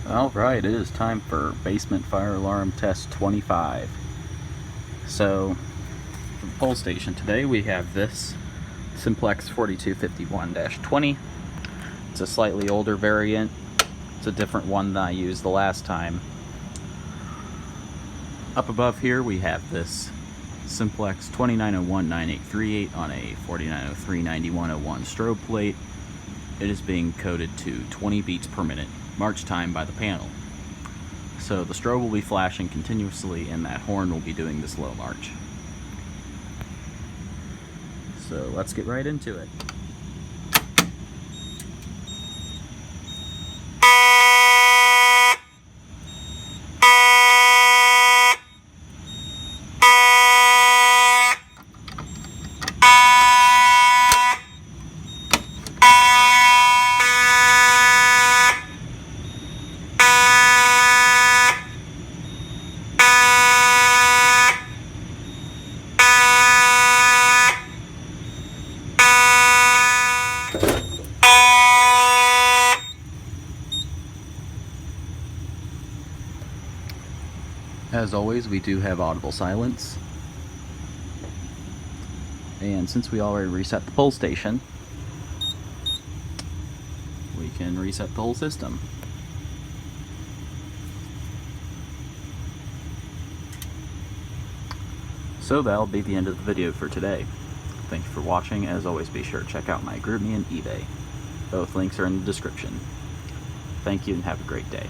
Alright, it is time for basement fire alarm test 25. So, for the pole station today we have this Simplex 4251-20. It's a slightly older variant. It's a different one than I used the last time. Up above here we have this Simplex 2901-9838 on a 4903-9101 strobe plate. It is being coded to 20 beats per minute, march time by the panel. So the strobe will be flashing continuously and that horn will be doing the slow march. So let's get right into it. As always, we do have audible silence. And since we already reset the pole station, we can reset the whole system. So that'll be the end of the video for today. Thank you for watching. As always, be sure to check out my Groupme and eBay. Both links are in the description. Thank you and have a great day.